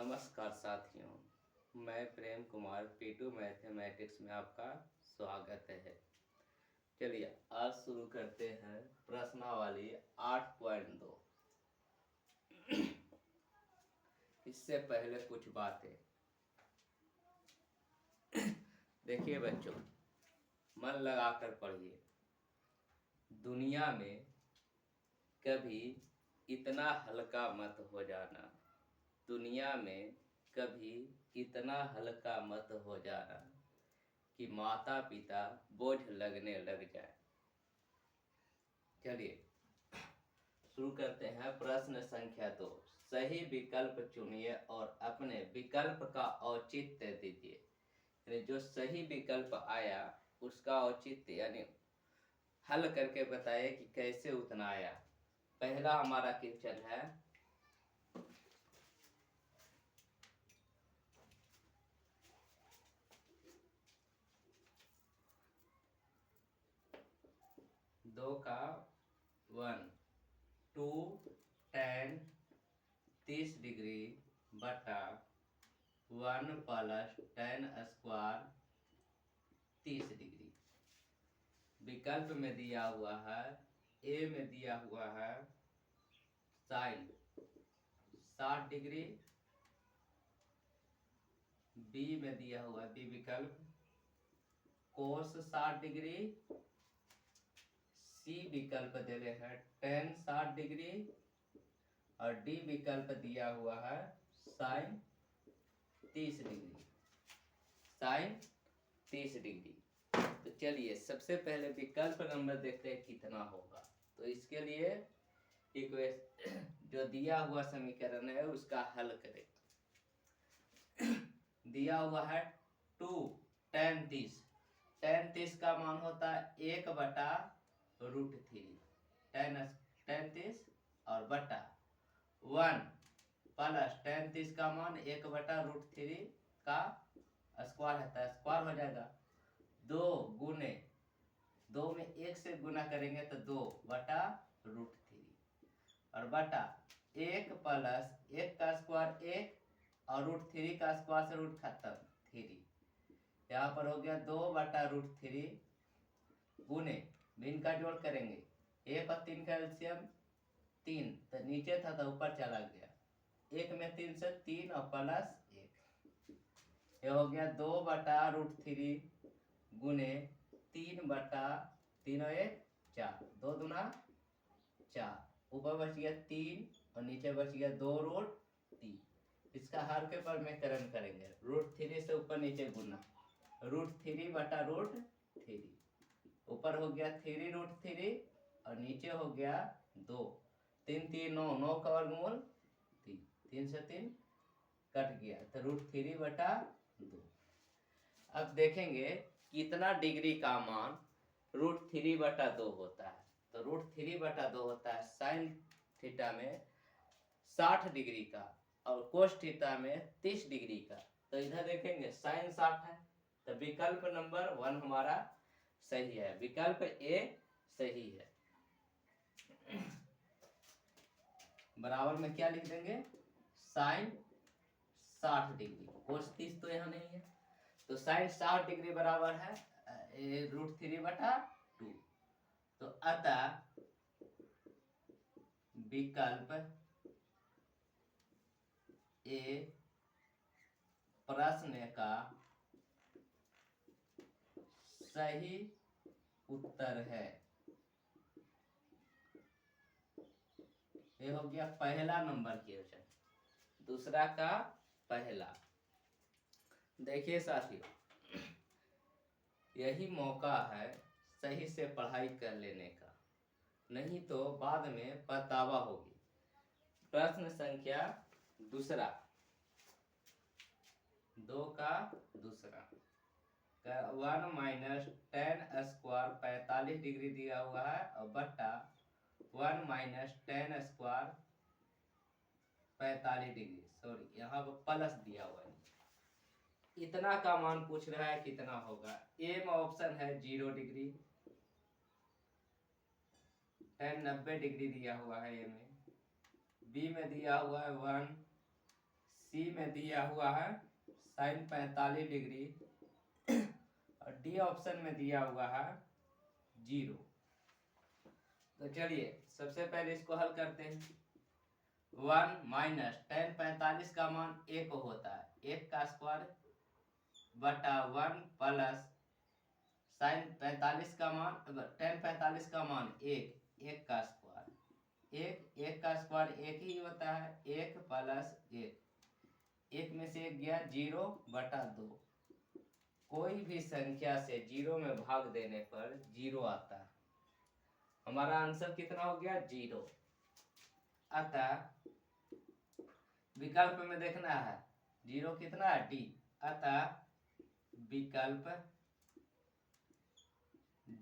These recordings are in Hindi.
नमस्कार साथियों, मैं प्रेम कुमार P2 मैथमेटिक्स में आपका स्वागत है। चलिए आज शुरू करते हैं प्रश्नावली 8.2। इससे पहले कुछ बातें। देखिए बच्चों, मन लगाकर पढ़िए। दुनिया में कभी इतना हल्का मत हो जाना, दुनिया में कभी इतना हल्का मत हो जाना कि माता पिता बोझ लगने लग जाए। चलिए शुरू करते हैं। प्रश्न संख्या 2। सही विकल्प चुनिए और अपने विकल्प का औचित्य दीजिए। यानी जो सही विकल्प आया उसका औचित्य यानी हल करके बताइए कि कैसे उतना आया। पहला हमारा क्वेश्चन है, दो का 1 2 tan 30 डिग्री बटा 1 प्लस tan स्क्वायर 30 डिग्री। विकल्प में दिया हुआ है, ए में दिया हुआ है साइन 60 डिग्री, बी में दिया हुआ बी विकल्प कोस 60 डिग्री, सी विकल्प दे रहे हैं tan 60 डिग्री और डी विकल्प दिया हुआ है साइन 30 डिग्री। Sign 30 degree. तो चलिए सबसे पहले विकल्प नंबर देखते हैं कितना होगा। तो इसके लिए इक्वेशन जो दिया हुआ समीकरण है उसका हल करें। दिया हुआ है 2 tan 30। tan 30 का मान होता है 1/√3। tan 30 और बटा 1 प्लस tan 30 का मान 1/√3 का स्क्वायर होता है, स्क्वायर हो जाएगा। 2 गुने 2 में 1 से गुना करेंगे तो 2/√3 और बटा 1 प्लस 1 का स्क्वायर 1 और √3 का स्क्वायर से रूट खत्म 3। यहाँ पर हो गया 2/√3 गुने भिन्न का जोड़ करेंगे 1 और 3 का एलसीएम 3, तो नीचे था तो ऊपर चला गया। 1 में 3 से 3 और प्लस 1, ये हो गया 2/√3 गुने 3/3 और 1 4, 2 दूना 4, ऊपर बच गया 3 और नीचे बच गया 2√3। इसका हर के परमेकरण करेंगे, √3 से ऊपर नीचे गुना √3/√3, ऊपर हो गया 3√3 और नीचे हो गया 2, 3 3 9, 9 का वर्गमूल 3, 3 से 3 कट गया तो √3/2। अब देखेंगे कितना डिग्री का मान √3/2 होता है। तो √3/2 होता है साइन थीटा में 60 डिग्री का और कोस थीटा में 30 डिग्री का। तो इधर देखेंगे साइन 60 है तो विकल्प नंबर 1 हमारा सही है, विकल्प ए सही है। बराबर में क्या लिख देंगे, साइन 60 डिग्री, कोस 30 तो यहाँ नहीं है तो साइन 60 डिग्री बराबर है √3/2। तो अतः विकल्प ए प्रश्न का सही उत्तर है। ये हो गया पहला नंबर क्वेश्चन। दूसरा का पहला। देखिए साथियों, यही मौका है सही से पढ़ाई कर लेने का, नहीं तो बाद में पछतावा होगी। प्रश्न संख्या दूसरा, 2 का दूसरा 1 माइनस tan स्क्वायर 45 डिग्री दिया हुआ है और बट्टा 1 minus tan square 45 degree, sorry यहाँ पर प्लस दिया हुआ है। इतना का मान पूछ रहा है कितना होगा। ए में ऑप्शन है 0 डिग्री, tan 90 डिग्री दिया हुआ है ए में, बी में दिया हुआ है 1, सी में दिया हुआ है साइन 45 डिग्री और डी ऑप्शन में दिया हुआ है 0। तो चलिए सबसे पहले इसको हल करते हैं। 1 माइनस tan 45 का मान 1 होता है, 1 का स्क्वायर बटा 1 प्लस साइन 45 का मान tan 45 का मान 1, 1 का स्क्वायर, 1 का स्क्वायर 1 ही होता है, 1 प्लस 1, 1 में से 1 गया 0 बटा 2। कोई भी संख्या से 0 में भाग देने पर 0 आता है। हमारा आंसर कितना हो गया 0। अतः विकल्प में देखना है 0 कितना है डी, अतः विकल्प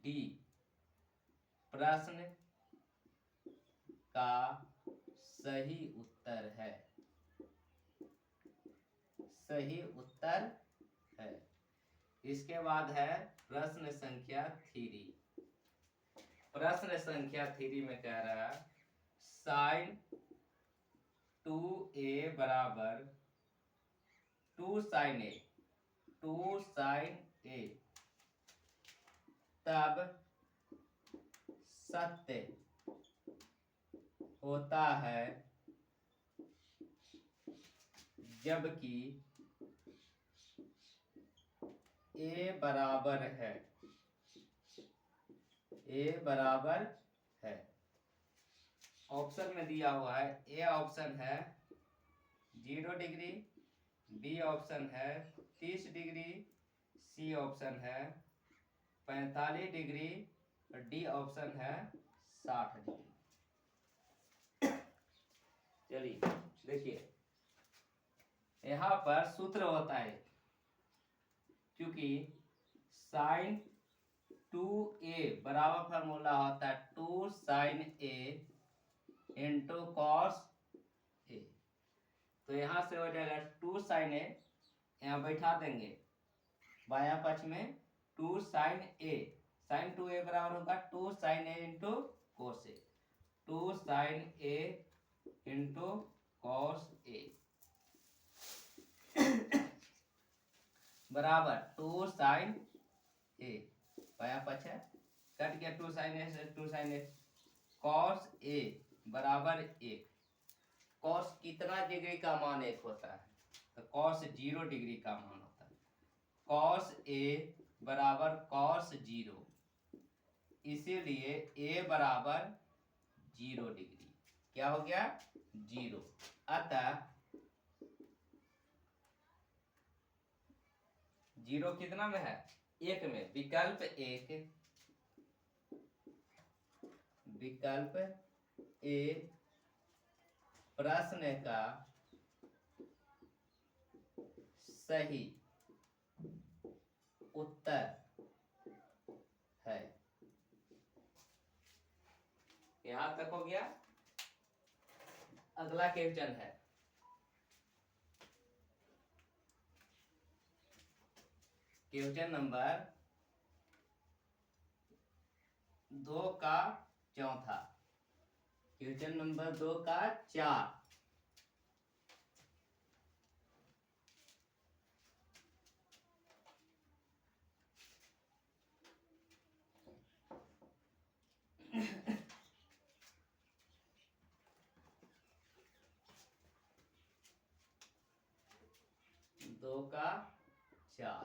डी प्रश्न का सही उत्तर है, सही उत्तर है। इसके बाद है प्रश्न संख्या 3। प्रश्न संख्या 3 में कह रहा है साइन 2a बराबर 2 साइन a, 2 साइन a तब सत्य होता है जबकि a बराबर है, a बराबर है। ऑप्शन में दिया हुआ है ए ऑप्शन है 0 डिग्री, बी ऑप्शन है 30 डिग्री, सी ऑप्शन है 45 डिग्री और डी ऑप्शन है 60 डिग्री। चलिए देखिए यहाँ पर सूत्र होता है, क्योंकि साइन 2a बराबर फार्मूला होता है 2 sign a into cos A. तो यहाँ से हो जाएगा 2 साइन ए, यहाँ बैठा देंगे बाया पक्ष में 2 साइन ए, साइन 2a बराबर होगा 2 sign A into cos A, 2 sign A into cos A बराबर 2 साइन ए, बाया पक्ष है कट गया 2 साइन ए से 2 साइन ए, कॉस ए बराबर 1। कॉस कितना डिग्री का मान 1 होता है, तो कॉस 0 डिग्री का मान होता है। कॉस ए बराबर कॉस 0, इसीलिए ए बराबर 0 डिग्री। क्या हो गया 0। अतः 0 कितना में है 1 में, विकल्प 1, विकल्प ए प्रश्न का सही उत्तर है। यहां तक हो गया। अगला क्वेश्चन है क्वेश्चन नंबर 2 का चौथा, क्वेश्चन नंबर 2 का 4। दो का 4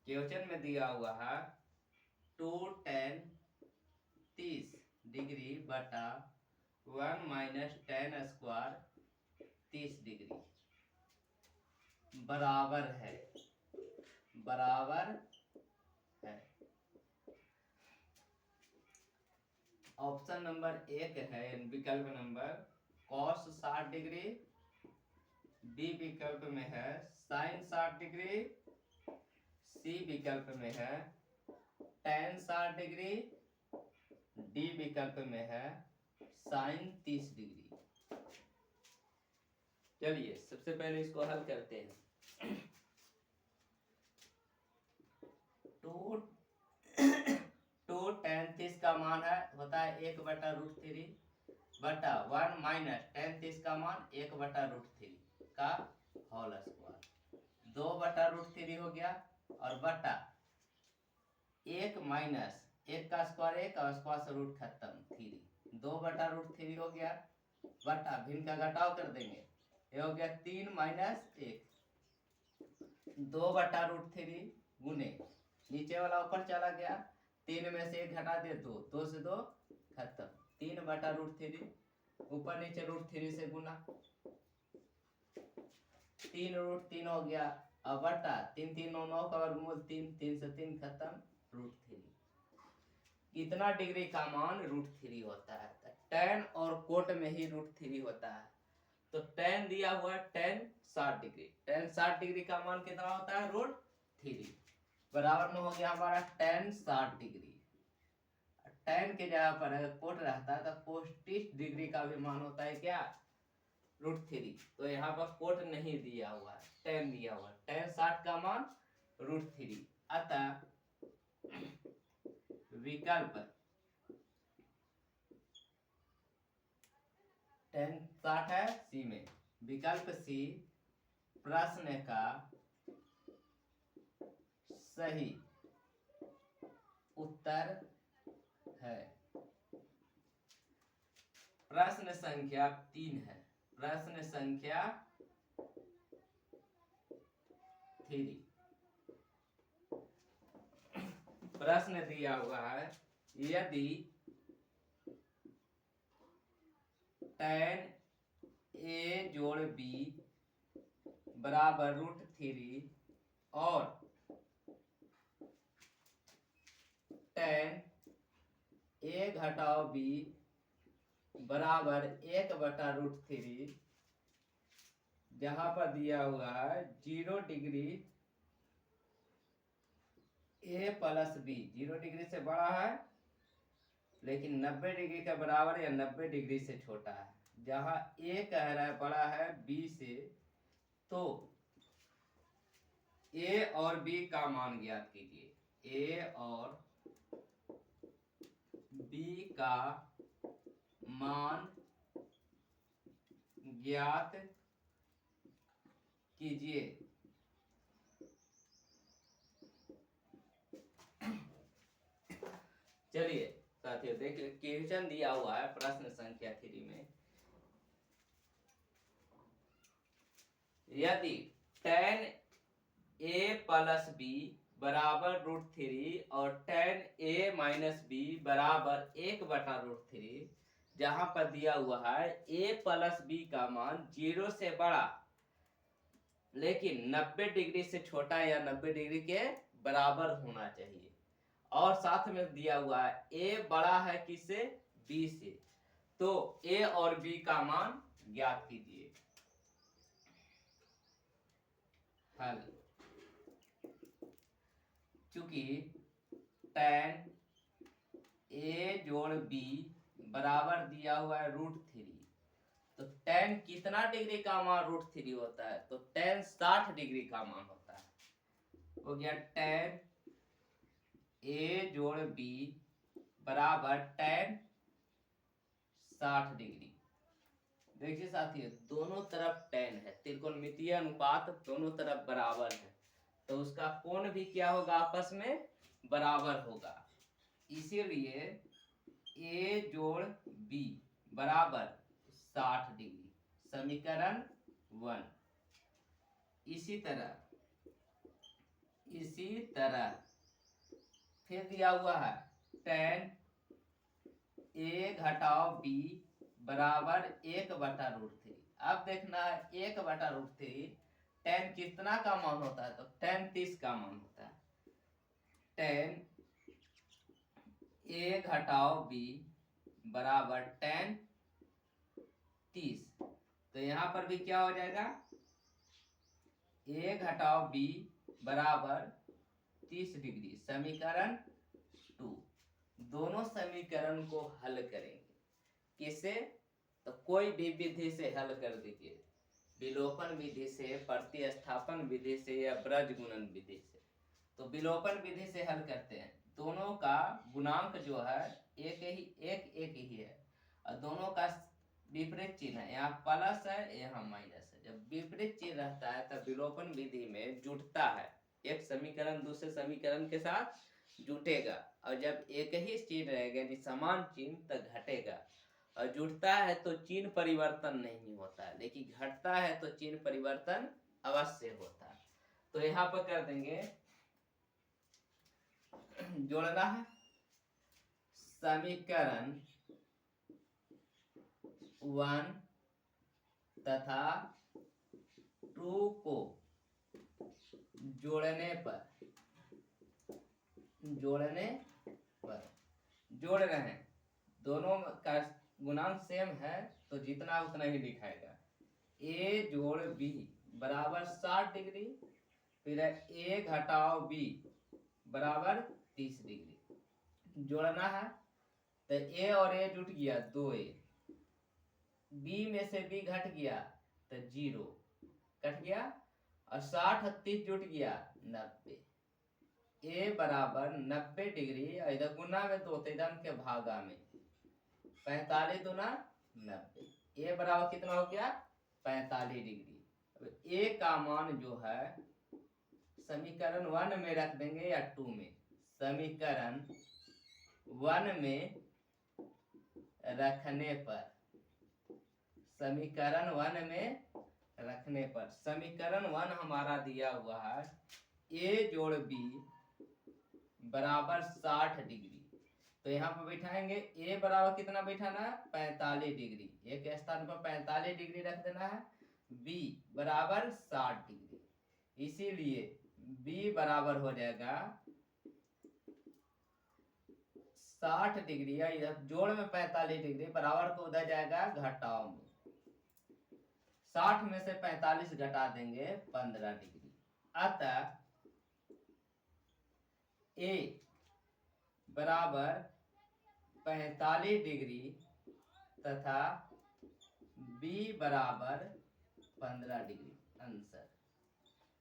क्वेश्चन में दिया हुआ है 2 tan 30 डिग्री बटा 1 माइनस tan स्क्वायर 30 डिग्री बराबर है, बराबर है। ऑप्शन नंबर 1 है विकल्प नंबर cos 60 डिग्री, बी विकल्प में है साइन 60 डिग्री, सी विकल्प में है tan 60 डिग्री, डी विकल्प में है साइन 30 डिग्री। चलिए सबसे पहले इसको हल करते हैं। 2 tan 30 का मान है होता है 1/√3 बटा 1 माइनस tan 30 का मान 1/√3 का होल स्क्वायर। 2/√3 हो गया और बटा 1 माइनस 1 का स्क्वायर 1 और स्क्वायर से रूट खत्म 3। 2/√3 हो गया बटा भिन्न का घटाव कर देंगे, ये हो गया 3 माइनस 1। 2/√3 गुने नीचे वाला ऊपर चला गया, 3 में से 1 घटा दे 2, 2 से 2 खत्म। 3/√3 ऊपर नीचे √3 से गुना, 3√3 हो गया। अब बटा 3 3 9 9 का वर्गमूल 3, 3 से 3 खत्म √3। कितना डिग्री का मान √3 होता है? tan और कोट में ही √3 होता है। तो tan दिया हुआ है tan 60 डिग्री, tan 60 डिग्री का मान कितना होता है? √3 बराबर में हो गया हमारा tan 60 डिग्री। tan के जगह पर अगर कोट रहता है तो cos 30 डिग्री का भी मान होता है क्या? √3। तो यहाँ पर कोट नहीं दिया हुआ है, tan दिया हुआ है। tan 60 का मान √3। अतः विकल्प tan 60 है सी में, विकल्प सी प्रश्न का सही उत्तर है। प्रश्न संख्या 3 है, प्रश्न संख्या 3। प्रश्न दिया हुआ है यदि tan a जोड़ b बराबर √3 और tan a घटाओ b बराबर 1/√3, जहां पर दिया हुआ है 0 degree a plus b 0 degree से बड़ा है लेकिन 90 डिग्री के बराबर या 90 डिग्री से छोटा है। जहां a कह रहा है बड़ा है b से, तो a और b का मान ज्ञात कीजिए। a और b का मान ज्ञात कीजिए। चलिए साथियों देखिए क्वेश्चन दिया हुआ है प्रश्न संख्या 3 में, यदि tan a प्लस b बराबर √3 और tan a माइनस b बराबर 1/√3, जहां पर दिया हुआ है a प्लस b का मान 0 से बड़ा लेकिन 90 डिग्री से छोटा या 90 डिग्री के बराबर होना चाहिए, और साथ में दिया हुआ है a बड़ा है किससे? b से, तो a और b का मान ज्ञात कीजिए। हल, चूंकि tan a जोड़ b बराबर दिया हुआ है √3, तो tan कितना डिग्री का मान √3 होता है? तो tan 60 डिग्री का मान होता है। हो गया tan a जोड़ b बराबर tan 60 डिग्री। देखिए साथियों दोनों तरफ tan है, त्रिकोणमितीय अनुपात दोनों तरफ बराबर है, तो उसका कोण भी क्या होगा? आपस में बराबर होगा। इसीलिए a जोड़ b बराबर 60 डिग्री, समीकरण 1। इसी तरह फिर दिया हुआ है tan a घटाओ b बराबर 1/√3। अब देखना है 1/√3 tan कितना का मान होता है? तो tan 30 का मान होता है। tan a घटाओ b बराबर tan 30, तो यहाँ पर भी क्या हो जाएगा? a घटाओ b बराबर 30 डिग्री, समीकरण 2। दोनों समीकरण को हल करेंगे किससे? तो कोई भी विधि से हल कर दीजिए, विलोपन विधि से, प्रतिस्थापन विधि से या ब्रज गुणन विधि से। तो विलोपन विधि से हल करते हैं, दोनों का गुणांक जो है एक ही है और दोनों का विपरीत चिन्ह है, यहाँ प्लस है यहाँ माइनस है। जब विपरीत चिन्ह रहता है तब विलोपन विधि में जुटता है, एक समीकरण दूसरे समीकरण के साथ जुटेगा, और जब एक ही चिन्ह रहेगा यानी समान चिन्ह तो घटेगा। और जुटता है तो चिन्ह परिवर्तन नहीं होता है, लेकिन घटता है तो चिन्ह परिवर्तन अवश्य होता है। तो यहाँ पर कर देंगे, जोड़ना है समीकरण 1 तथा 2 को जोड़ने पर जोड़ रहे हैं, दोनों का गुणांक सेम है तो जितना उतना ही दिखाएगा। a जोड़ b बराबर 60 डिग्री, फिर a घटाओ b बराबर 30 डिग्री। जोड़ना है तो a और a जुट गया 2a, b में से b घट गया तो 0 कट गया, और 60 और 30 जुट गया 90। a बराबर 90 डिग्री, और इधर गुना में तो इधर के भागा में 45 दुना 90, a बराबर कितना हो गया 45 डिग्री। अब a का मान जो है समीकरण 1 में रख देंगे या 2 में, समीकरण 1 में रखने पर, समीकरण 1 में रखने पर, समीकरण 1 हमारा दिया हुआ है a जोड़ b बराबर 60 डिग्री। तो यहाँ पर बैठाएंगे a बराबर कितना बैठाना है 45 डिग्री, a के स्थान पर 45 डिग्री रख देना है, b बराबर 60 डिग्री, इसीलिए b बराबर हो जाएगा 60 डिग्री, इधर जोड़ में 45 डिग्री, बराबर को उधर जाएगा घटाओ में, 60 में से 45 घटा देंगे 15 डिग्री। अतः a बराबर 45 डिग्री तथा b बराबर 15 डिग्री। आंसर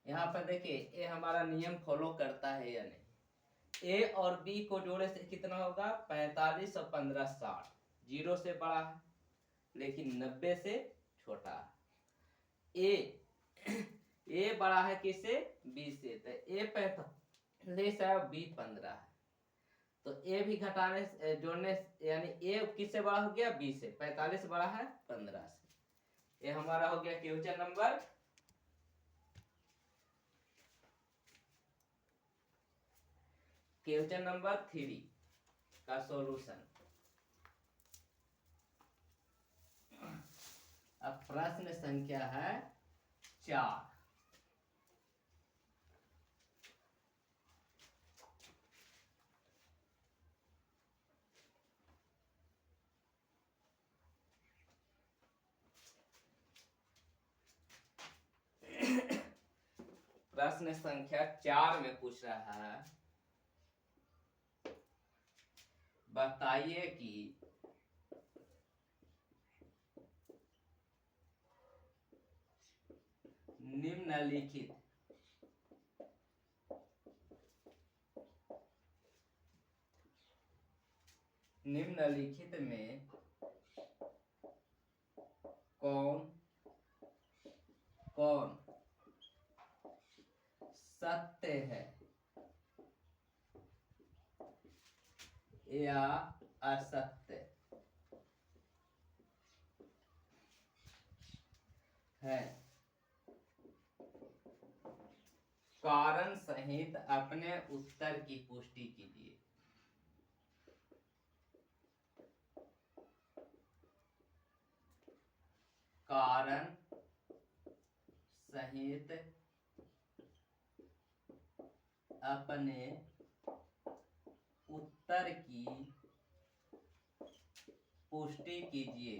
यहाँ पर देखिए a हमारा नियम फॉलो करता है या नहीं। a और b को जोड़े से कितना होगा 45 और 15 60, 0 से बड़ा है लेकिन 90 से छोटा है। a बड़ा है किससे b से, तो a 45 है b 15 है, तो a भी घटाने जोड़ने यानी a किससे बड़ा हो गया b से, 45 बड़ा है 15 से। ये हमारा हो गया क्वेश्चन नंबर 3 का सॉल्यूशन। अब प्रश्न संख्या है 4। प्रश्न संख्या 4 में पूछ रहा है, बताइए कि निम्नलिखित में कौन सत्य है या असत्य है, कारण सहित अपने उत्तर की पुष्टि कीजिए। कारण सहित अपने उत्तर की पुष्टि कीजिए।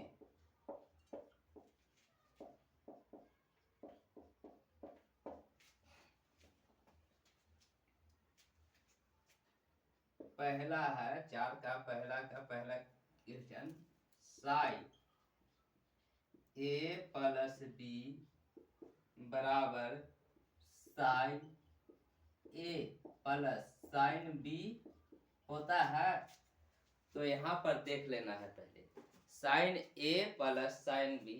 पहला है 4 का पहला question, sine a plus b बराबर sine a plus sine b होता है। तो यहाँ पर देख लेना है पहले, साइन ए प्लस साइन बी,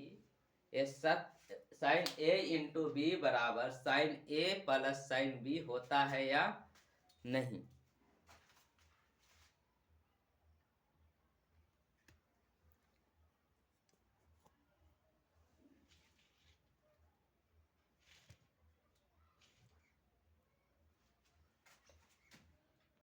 ये साइन ए इंटू बी बराबर साइन ए प्लस साइन बी होता है या नहीं।